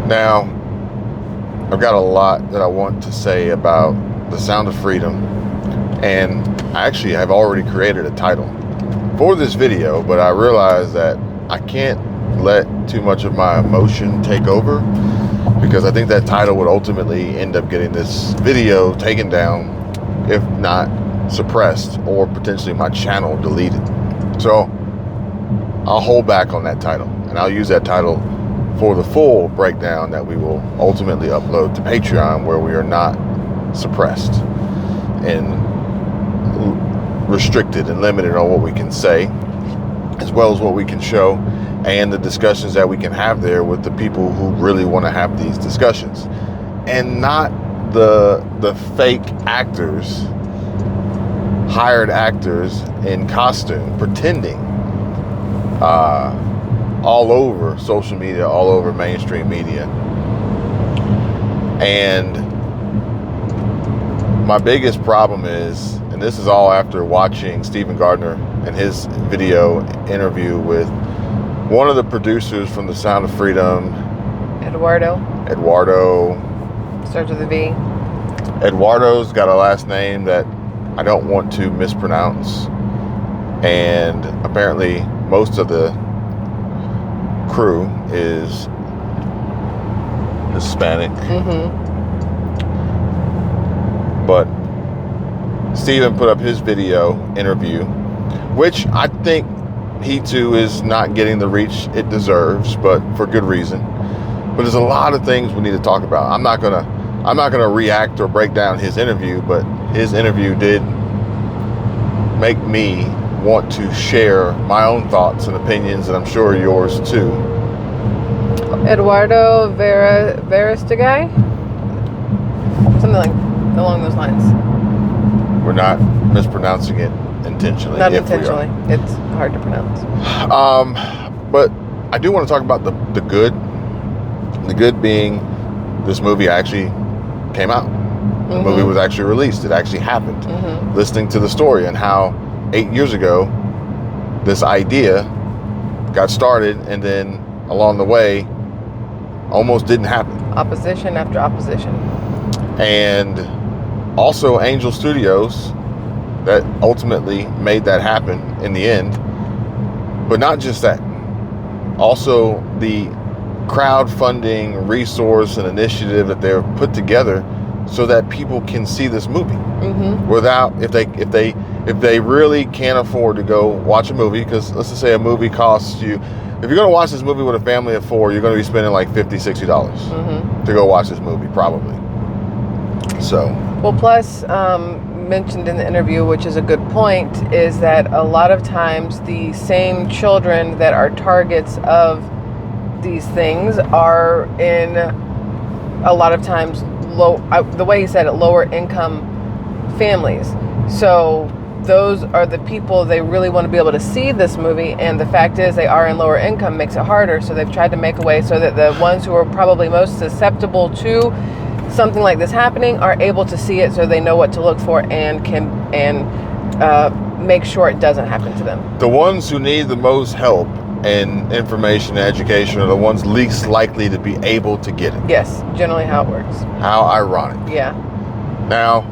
Now, I've got a lot that I want to say about The Sound of Freedom, and I actually have already created a title for this video, but I realized that I can't let too much of my emotion take over, because I think that title would ultimately end up getting this video taken down, if not suppressed, or potentially my channel deleted. So I'll hold back on that title, and I'll use that title for the full breakdown that we will ultimately upload to Patreon, where we are not suppressed and restricted and limited on what we can say, as well as what we can show, and the discussions that we can have there with the people who really want to have these discussions, and not the fake actors, hired actors in costume, pretending all over social media, all over mainstream media. And my biggest problem is, and this is all after watching Stephen Gardner and his video interview with one of the producers from The Sound of Freedom, Eduardo. Starts with a V. Eduardo's got a last name that I don't want to mispronounce, and apparently most of the crew is Hispanic. But Steven put up his video interview, which I think he too is not getting the reach it deserves, but for good reason. But there's a lot of things we need to talk about. I'm not gonna react or break down his interview, but his interview did make me want to share my own thoughts and opinions, and I'm sure yours too. Eduardo Veresteguy? Something like along those lines. We're not mispronouncing it intentionally. Not intentionally. It's hard to pronounce. But I do want to talk about the good. The good being this movie actually came out. The movie was actually released. It actually happened. Listening to the story and how 8 years ago this idea got started, and then along the way almost didn't happen. Opposition after opposition. And also Angel Studios that ultimately made that happen in the end. But not just that. Also the crowdfunding resource and initiative that they've put together so that people can see this movie without, if they really can't afford to go watch a movie, because let's just say a movie costs you, if you're going to watch this movie with a family of 4, you're going to be spending like $50-$60 to go watch this movie, probably. So, well, plus mentioned in the interview, which is a good point, is that a lot of times the same children that are targets of these things are in, a lot of times, the way he said it, lower income families. So those are the people they really want to be able to see this movie, and the fact is they are in lower income, makes it harder. So they've tried to make a way so that the ones who are probably most susceptible to something like this happening are able to see it, so they know what to look for and can make sure it doesn't happen to them. The ones who need the most help and information and education are the ones least likely to be able to get it. Yes, generally how it works. How ironic. Yeah. Now,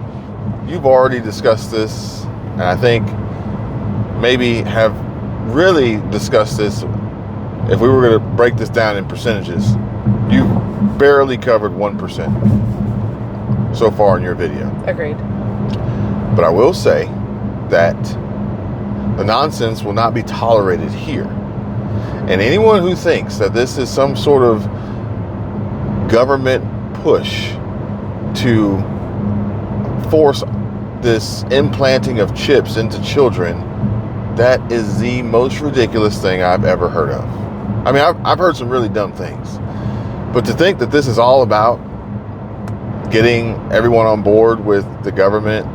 you've already discussed this, and I think maybe have really discussed this. If we were going to break this down in percentages, you've barely covered 1% so far in your video. Agreed. But I will say that the nonsense will not be tolerated here. And anyone who thinks that this is some sort of government push to force this implanting of chips into children, that is the most ridiculous thing I've ever heard of. I mean, I've heard some really dumb things. But to think that this is all about getting everyone on board with the government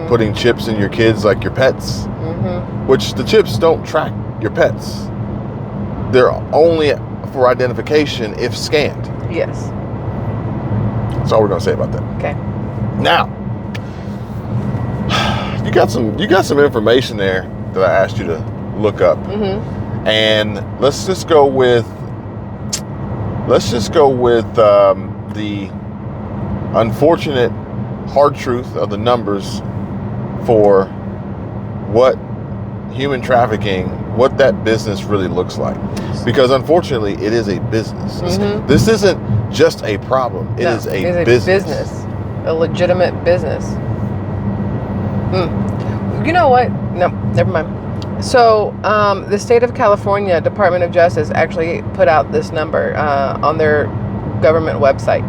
putting chips in your kids like your pets, which the chips don't track your pets. They're only for identification if scanned. Yes. That's all we're going to say about that. Okay. Now, you got some information there that I asked you to look up. And let's just go with Let's just go with the unfortunate hard truth of the numbers for what human trafficking, what that business really looks like. Because unfortunately, it is a business. This isn't just a problem. It is a business. A legitimate business. You know what? No, never mind. So, the state of California Department of Justice actually put out this number on their government website.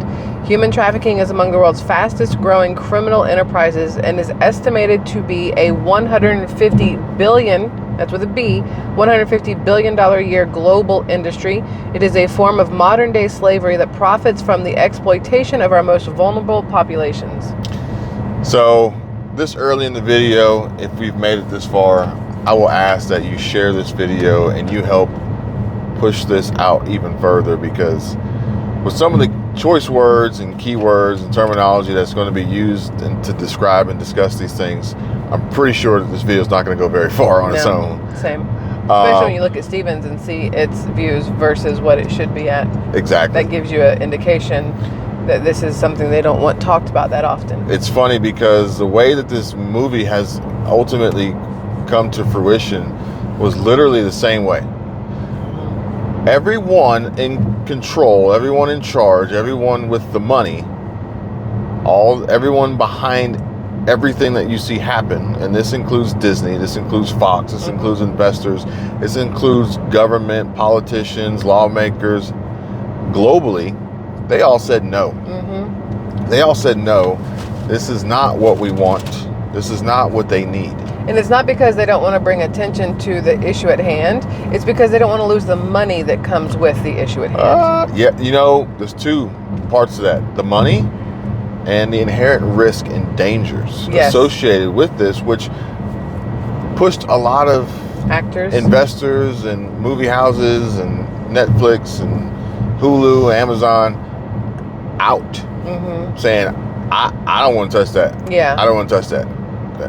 Human trafficking is among the world's fastest growing criminal enterprises and is estimated to be a $150 billion, that's with a B, $150 billion a year global industry. It is a form of modern day slavery that profits from the exploitation of our most vulnerable populations. So, this early in the video, if we've made it this far, I will ask that you share this video and you help push this out even further, because with some of the choice words and keywords and terminology that's going to be used to describe and discuss these things, I'm pretty sure that this video is not going to go very far on its own. Same. Especially when you look at Stevens and see its views versus what it should be at. Exactly. That gives you an indication that this is something they don't want talked about that often. It's funny because the way that this movie has ultimately come to fruition was literally the same way. Everyone in control, everyone in charge, everyone with the money, everyone behind everything that you see happen, and this includes Disney, this includes Fox, this includes investors, this includes government, politicians, lawmakers, globally, they all said no. They all said no, this is not what we want. This is not what they need. And it's not because they don't want to bring attention to the issue at hand. It's because they don't want to lose the money that comes with the issue at hand. Yeah, there's two parts to that. The money and the inherent risk and dangers associated with this, which pushed a lot of actors, investors, and movie houses, and Netflix, and Hulu, Amazon out, saying, I don't want to touch that. Yeah. I don't want to touch that.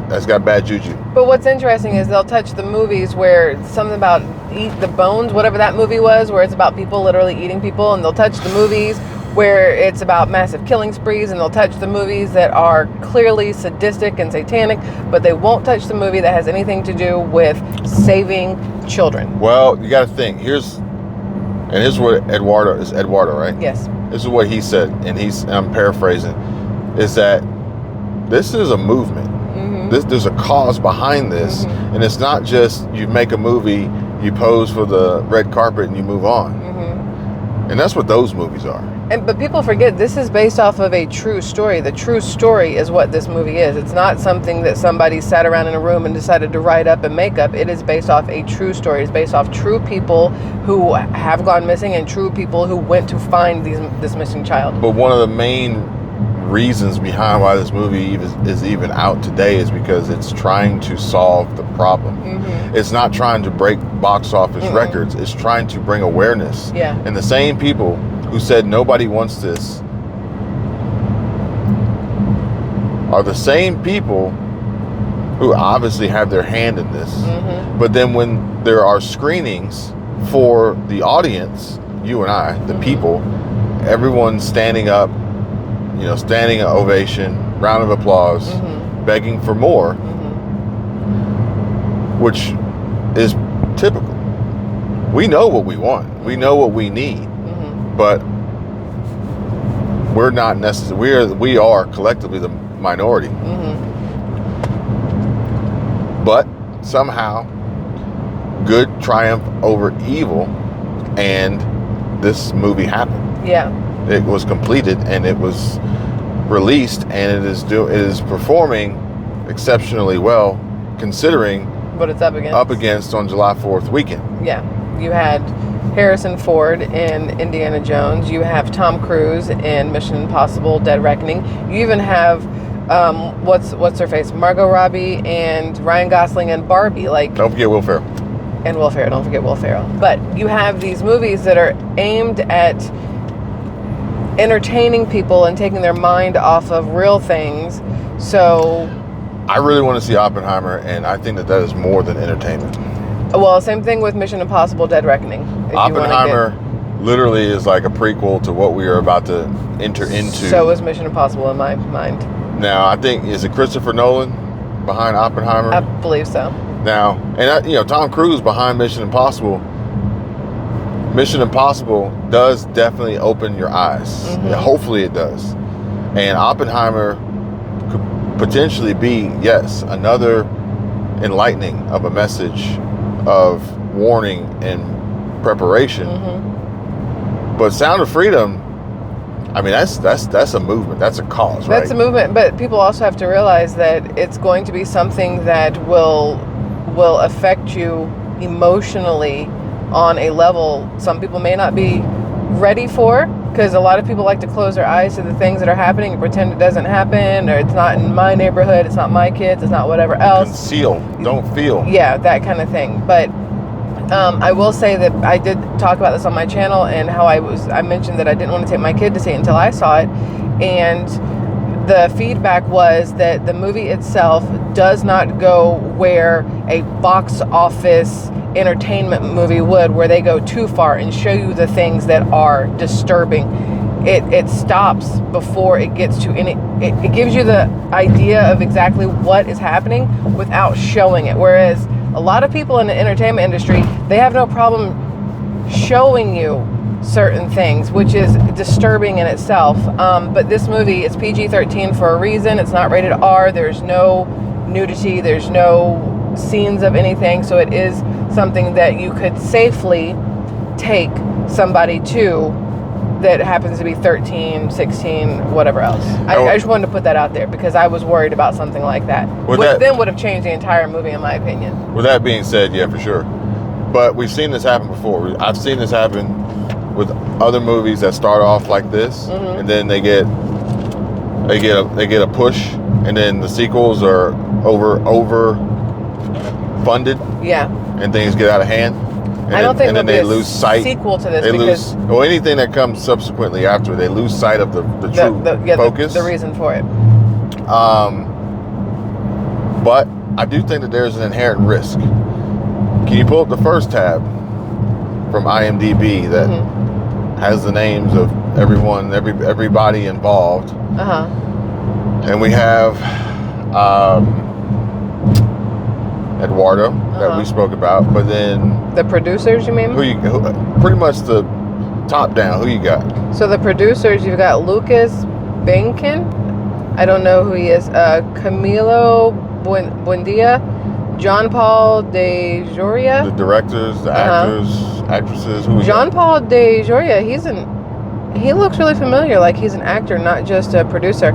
That's got bad juju. But what's interesting is they'll touch the movies where something about eat the bones, whatever that movie was, where it's about people literally eating people, and they'll touch the movies where it's about massive killing sprees, and they'll touch the movies that are clearly sadistic and satanic, but they won't touch the movie that has anything to do with saving children. Well, you got to think. Here's what Eduardo, right? Yes. This is what he said, and I'm paraphrasing, is that this is a movement. There's a cause behind this, and it's not just you make a movie, you pose for the red carpet, and you move on. And that's what those movies are. But people forget this is based off of a true story. The true story is what this movie is. It's not something that somebody sat around in a room and decided to write up and make up. It is based off a true story. It's based off true people who have gone missing and true people who went to find this missing child. But one of the main reasons behind why this movie is even out today is because it's trying to solve the problem. It's not trying to break box office records. It's trying to bring awareness. Yeah. And the same people who said nobody wants this are the same people who obviously have their hand in this. But then when there are screenings for the audience, you and I, the people, everyone's standing up, standing ovation, round of applause, begging for more, which is typical. We know what we want. We know what we need, but we're not necessarily. We are collectively the minority. But somehow, good triumphed over evil, and this movie happened. Yeah. It was completed and it was released, and it is performing exceptionally well considering what it's up against on July 4th weekend. Yeah. You had Harrison Ford in Indiana Jones. You have Tom Cruise in Mission Impossible Dead Reckoning. You even have what's her face? Margot Robbie and Ryan Gosling and Barbie. Don't forget Will Ferrell. And Will Ferrell. Don't forget Will Ferrell. But you have these movies that are aimed at entertaining people and taking their mind off of real things. So I really want to see Oppenheimer, and I think that is more than entertainment. Well, same thing with Mission Impossible Dead Reckoning. Oppenheimer literally is like a prequel to what we are about to enter into. So is Mission Impossible in my mind. Now, I think, is it Christopher Nolan behind Oppenheimer? I believe so. Now, and Tom Cruise behind Mission Impossible. Mission Impossible does definitely open your eyes. Mm-hmm. Yeah, hopefully it does. And Oppenheimer could potentially be, yes, another enlightening of a message of warning and preparation. Mm-hmm. But Sound of Freedom, I mean, that's a movement. That's a cause, right? That's a movement, but people also have to realize that it's going to be something that will affect you emotionally on a level some people may not be ready for, because a lot of people like to close their eyes to the things that are happening and pretend it doesn't happen, or it's not in my neighborhood, it's not my kids, it's not whatever else. Conceal, don't feel. Yeah, that kind of thing. But I will say that I did talk about this on my channel, and how I mentioned that I didn't want to take my kid to see it until I saw it, and the feedback was that the movie itself does not go where a box office entertainment movie would, where they go too far and show you the things that are disturbing. It stops before it gets to any. It gives you the idea of exactly what is happening without showing it. Whereas a lot of people in the entertainment industry, they have no problem showing you certain things, which is disturbing in itself. But this movie is PG-13 for a reason. It's not rated R. There's no nudity. There's no scenes of anything. So it is something that you could safely take somebody to that happens to be 13, 16, whatever else. I just wanted to put that out there because I was worried about something like that. Which then would have changed the entire movie, in my opinion. With that being said, yeah, for sure. But we've seen this happen before. I've seen this happen with other movies that start off like this, mm-hmm. and then they get a push, and then the sequels are over funded. Yeah. And things get out of hand. I don't think they lose sight. Sequel to this, they because lose anything that comes subsequently after, they lose sight of the true focus. The reason for it. But I do think that there's an inherent risk. Can you pull up the first tab from IMDb that mm-hmm. has the names of everybody involved? Uh-huh. And we have Eduardo that we spoke about, but then the producers, you mean? Pretty much the top down. Who you got? So the producers, you've got Lucas Benkin. I don't know who he is. Camilo Buendia, John Paul De Joria. The directors, the actors, actresses. Who? John Paul De Joria. He looks really familiar. Like he's an actor, not just a producer.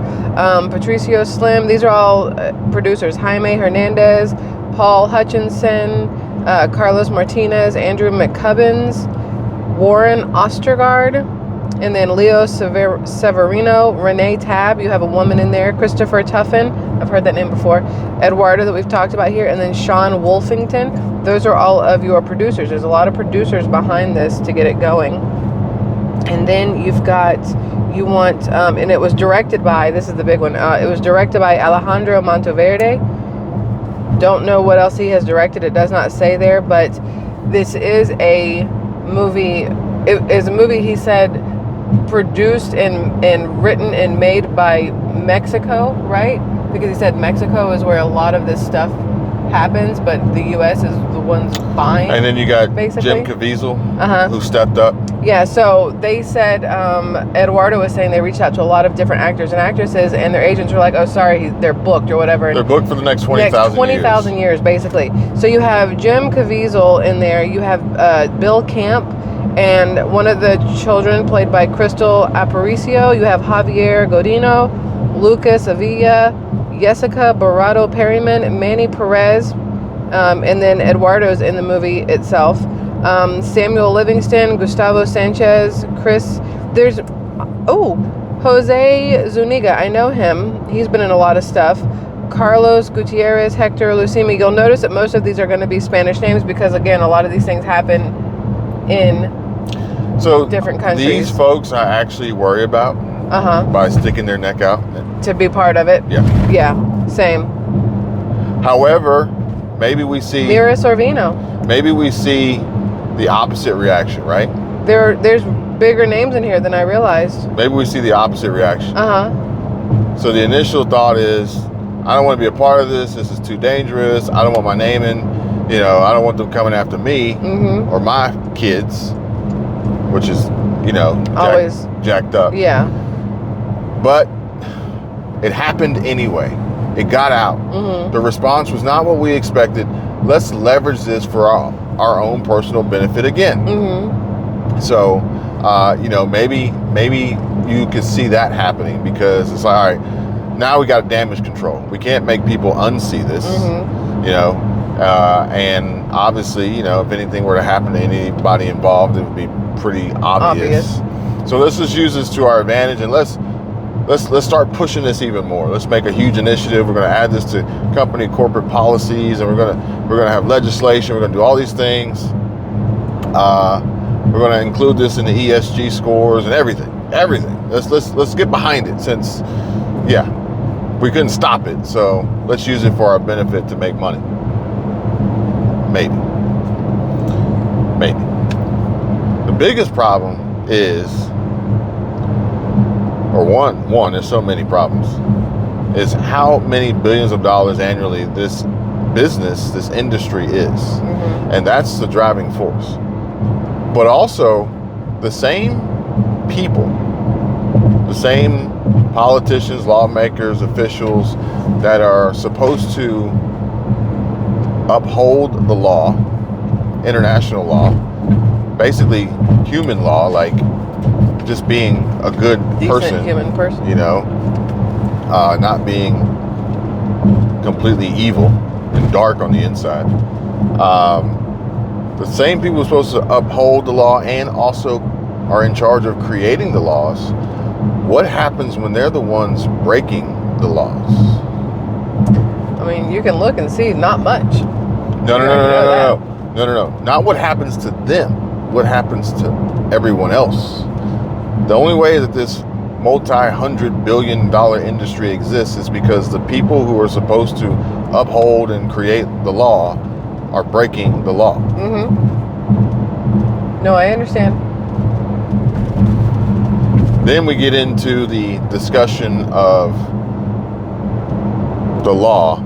Patricio Slim. These are all producers. Jaime Hernandez, Paul Hutchinson, Carlos Martinez, Andrew McCubbins, Warren Ostergaard, and then Leo Severino, Renee Tabb. You have a woman in there. Christopher Tuffin. I've heard that name before. Eduardo that we've talked about here. And then Sean Wolfington. Those are all of your producers. There's a lot of producers behind this to get it going. And then you've got, and it was directed by, this is the big one, it was directed by Alejandro Monteverde. Don't know what else he has directed. It does not say there, but this is a movie. It is a movie, he said, produced and written and made by Mexico, right? Because he said Mexico is where a lot of this stuff happens, but the U.S. is the ones buying. And then you got basically Jim Caviezel, who stepped up. Yeah, so they said, Eduardo was saying they reached out to a lot of different actors and actresses, and their agents were like, oh, sorry, they're booked or whatever. They're booked for the next 20,000 years, basically. So you have Jim Caviezel in there, you have Bill Camp, and one of the children played by Crystal Aparicio. You have Javier Godino, Lucas Avilla, Jessica Barado Perryman, Manny Perez, and then Eduardo's in the movie itself. Samuel Livingston, Gustavo Sanchez, Jose Zuniga. I know him. He's been in a lot of stuff. Carlos Gutierrez, Hector Lucimi. You'll notice that most of these are going to be Spanish names because, again, a lot of these things happen in different countries. These folks I actually worry about by sticking their neck out. To be part of it? Yeah. Yeah, same. However, maybe we see... Mira Sorvino. Maybe we see the opposite reaction, right? There's bigger names in here than I realized. Maybe we see the opposite reaction. Uh-huh. So the initial thought is, I don't want to be a part of this. This is too dangerous. I don't want my name in. I don't want them coming after me or my kids, which is, always jacked up. Yeah. But it happened anyway. It got out. The response was not what we expected. Let's leverage this for our own personal benefit again. So, maybe you could see that happening, because it's like, all right, now we got damage control. We can't make people unsee this, and obviously, if anything were to happen to anybody involved, it would be pretty obvious. So let's just use this to our advantage, and let's start pushing this even more. Let's make a huge initiative. We're going to add this to company corporate policies, and we're going to have legislation. We're going to do all these things. We're going to include this in the ESG scores and everything. Let's get behind it, since we couldn't stop it. So let's use it for our benefit to make money. Maybe. The biggest problem is, or one, there's so many problems, is how many billions of dollars annually this business, this industry is. And that's the driving force. But also, the same people, the same politicians, lawmakers, officials that are supposed to uphold the law, international law, basically human law, like just being a good decent human person, not being completely evil and dark on the inside. The same people are supposed to uphold the law and also are in charge of creating the laws. What happens when they're the ones breaking the laws? I mean, you can look and see not much. No. Not what happens to them. What happens to everyone else? The only way that this multi-hundred-billion-dollar industry exists is because the people who are supposed to uphold and create the law are breaking the law. No, I understand. Then we get into the discussion of the law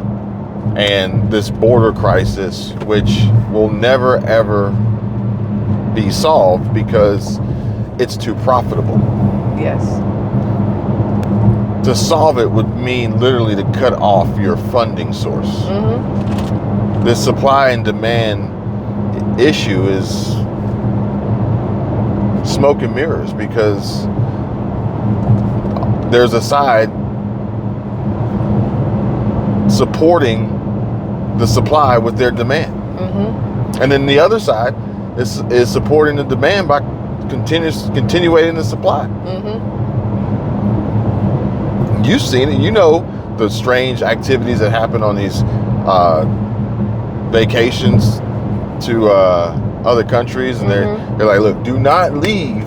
and this border crisis, which will never ever be solved because it's too profitable. Yes. To solve it would mean literally to cut off your funding source. This supply and demand issue is smoke and mirrors, because there's a side supporting the supply with their demand. And then the other side is supporting the demand by continuating the supply. You've seen it. You know the strange activities that happen on these vacations to other countries, and they're like, look, do not leave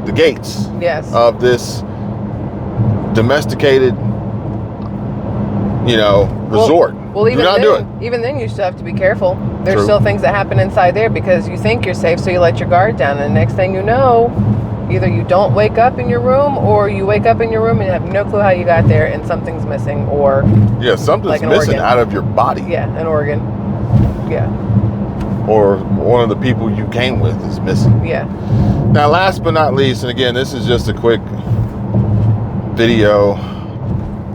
the gates of this domesticated, resort. Well, do not do it. Even then, you still have to be careful. There's True. still things that happen inside there because you think you're safe, so you let your guard down, and the next thing you know, either you don't wake up in your room, or you wake up in your room and have no clue how you got there, and something's missing, or something's like missing organ. out of your body. An organ. Or one of the people you came with is missing. Now, last but not least, and again, this is just a quick video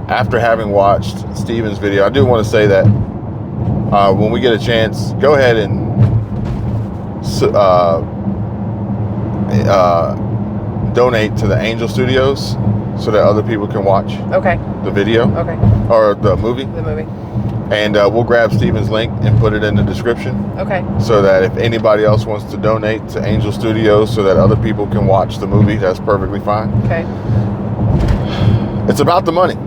after having watched Steven's video. I do want to say that when we get a chance, go ahead and donate to the Angel Studios so that other people can watch the video or the movie. And we'll grab Steven's link and put it in the description. So that if anybody else wants to donate to Angel Studios so that other people can watch the movie, that's perfectly fine. It's about the money.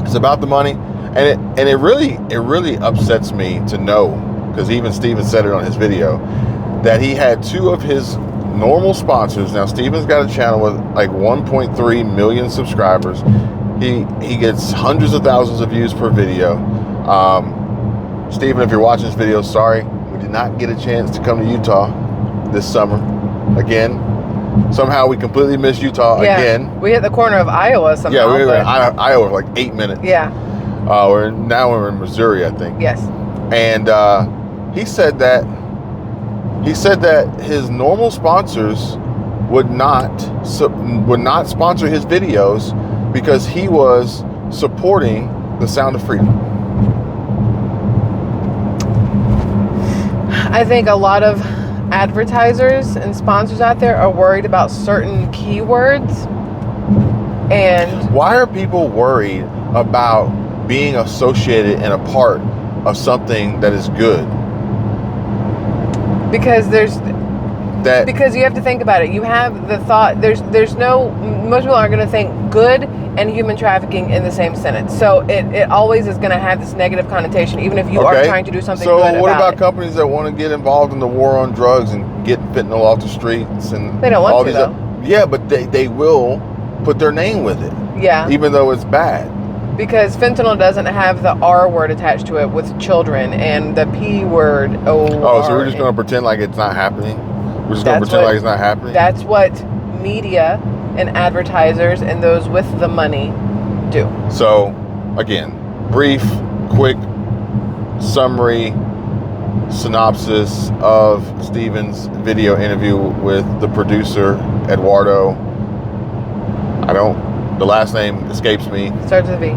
It's about the money. And it really upsets me to know, because even Steven said it on his video, that he had two of his normal sponsors. Now, Steven's got a channel with like 1.3 million subscribers. He gets hundreds of thousands of views per video. Steven, if you're watching this video, sorry, we did not get a chance to come to Utah this summer. again. Somehow we completely missed Utah again. We hit the corner of Iowa somehow. Yeah, we were in Iowa for like 8 minutes. Yeah. We're in Missouri, I think. Yes. And he said that his normal sponsors would not sponsor his videos because he was supporting the Sound of Freedom. I think a lot of advertisers and sponsors out there are worried about certain keywords. And why are people worried about being associated and a part of something that is good? Because because you have to think about it. You have the thought, most people aren't going to think good and human trafficking in the same sentence. So it always is going to have this negative connotation, even if you are trying to do something good about it. So what about companies that want to get involved in the war on drugs and get fentanyl off the streets? And they don't want to, though. Yeah, but they will put their name with it. Yeah. Even though it's bad. Because fentanyl doesn't have the R word attached to it with children and the P word. So we're just going to pretend like it's not happening? We're just going to pretend like it's not happening? That's what media and advertisers and those with the money do. So, again, brief, quick summary, synopsis of Steven's video interview with the producer, Eduardo. The last name escapes me. Starts with a V.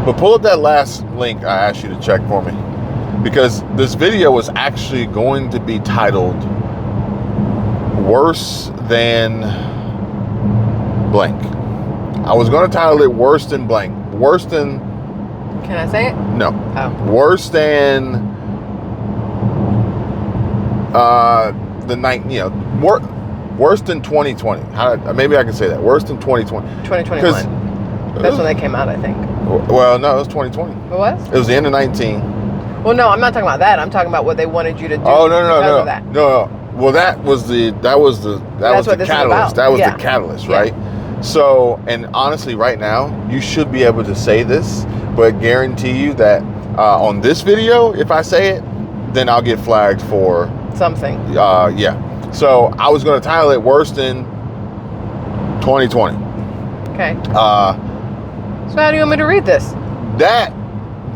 But pull up that last link I asked you to check for me. Because this video was actually going to be titled Worse Than Blank. I was going to title it Worse Than Blank. Worse than... Can I say it? No. Oh. Worse than... Worse than 2020. Maybe I can say that. Worse than 2020. 2021. That's when they came out, I think. Well, no, it was 2020. It was? It was the end of 19. Well, no, I'm not talking about that. I'm talking about what they wanted you to do. Oh, no. Well, that was the catalyst. That was the catalyst, right? So, and honestly, right now, you should be able to say this, but guarantee you that on this video, if I say it, then I'll get flagged for something. Yeah. So I was going to title it Worse Than 2020. Okay. So how do you want me to read this?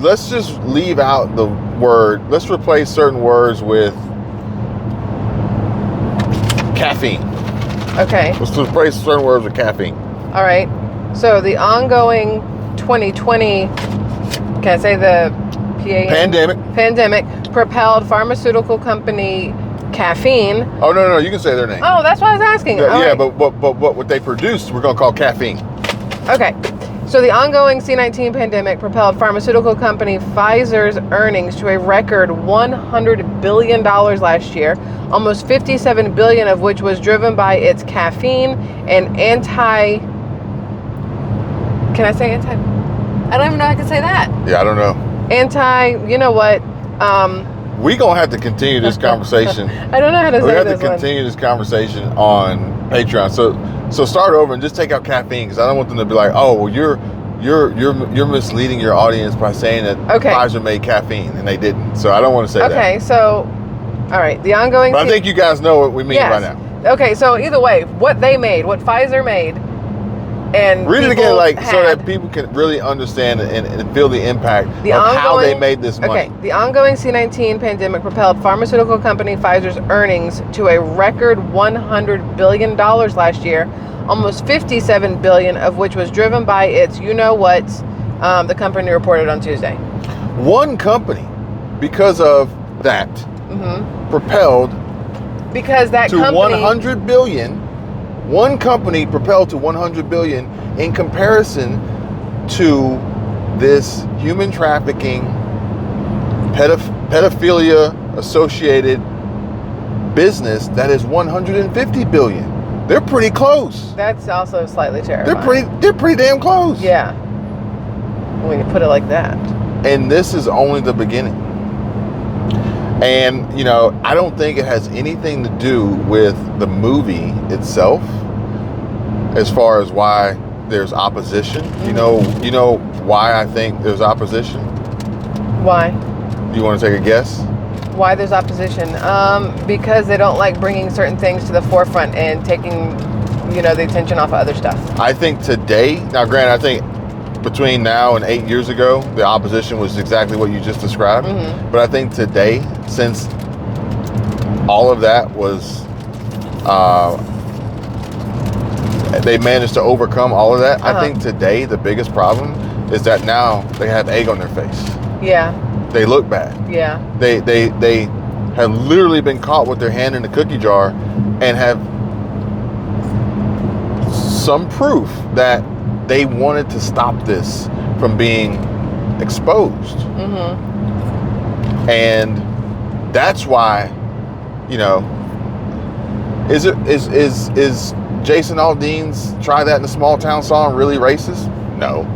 Let's just leave out the word. Let's replace certain words with caffeine. Okay. Let's replace certain words with caffeine. All right. So the ongoing 2020, can I say the pandemic propelled pharmaceutical company Caffeine. Oh, no, you can say their name. Oh, that's what I was asking. Yeah, but what they produced, we're going to call caffeine. Okay. So the ongoing C-19 pandemic propelled pharmaceutical company Pfizer's earnings to a record $100 billion last year, almost $57 billion of which was driven by its caffeine and can I say anti? I don't even know how I can say that. Yeah, I don't know. You know what? We're going to have to continue this conversation. I don't know how to say this. We have to continue this conversation on Patreon. So start over and just take out caffeine, because I don't want them to be like, oh, well, you're misleading your audience by saying that Pfizer made caffeine, and they didn't. So I don't want to say that. Okay, so, all right, the ongoing... But I think you guys know what we mean by now. Okay, so either way, what they made, what Pfizer made, and read it again, so that people can really understand and feel the impact of how they made this money. Okay, the ongoing C-19 pandemic propelled pharmaceutical company Pfizer's earnings to a record $100 billion last year, almost $57 billion of which was driven by its you-know-what, the company reported on Tuesday. One company, because of that, propelled because that to company, $100 billion. One company propelled to $100 billion in comparison to this human trafficking, pedophilia associated business that is $150 billion. They're pretty close. That's also slightly terrifying. They're pretty damn close. Yeah. When you put it like that. And this is only the beginning. And, I don't think it has anything to do with the movie itself as far as why there's opposition. You know why I think there's opposition? Why? You want to take a guess? Why there's opposition? Because they don't like bringing certain things to the forefront and taking, the attention off of other stuff. I think today, now granted, I think between now and 8 years ago, the opposition was exactly what you just described. Mm-hmm. But I think today, since all of that was, they managed to overcome all of that. I think today the biggest problem is that now they have egg on their face. Yeah. They look bad. Yeah. They have literally been caught with their hand in the cookie jar and have some proof that they wanted to stop this from being exposed. Mm-hmm. And that's why, is Jason Aldean's Try That in a Small Town song really racist? No.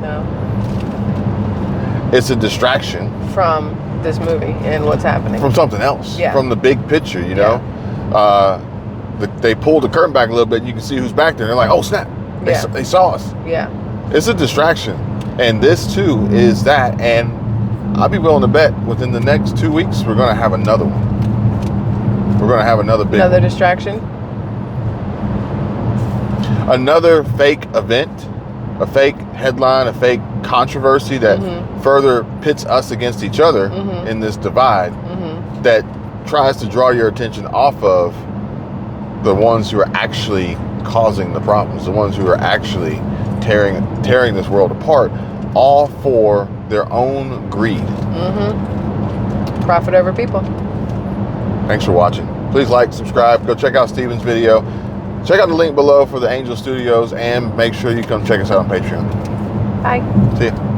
It's a distraction from this movie and what's happening. From something else. Yeah. From the big picture, they pulled the curtain back a little bit and you can see who's back there. They're like, oh snap. They saw us. Yeah. It's a distraction. And this too is that. And I'll be willing to bet within the next 2 weeks, we're going to have another one. We're going to have another big Another one. distraction? Another fake event, a fake headline, a fake controversy that further pits us against each other in this divide that tries to draw your attention off of the ones who are actually causing the problems, the ones who are actually tearing this world apart, all for their own greed. Profit over people. Thanks for watching. Please like, subscribe, go check out Steven's video. Check out the link below for the Angel Studios and make sure you come check us out on Patreon. Bye. See ya.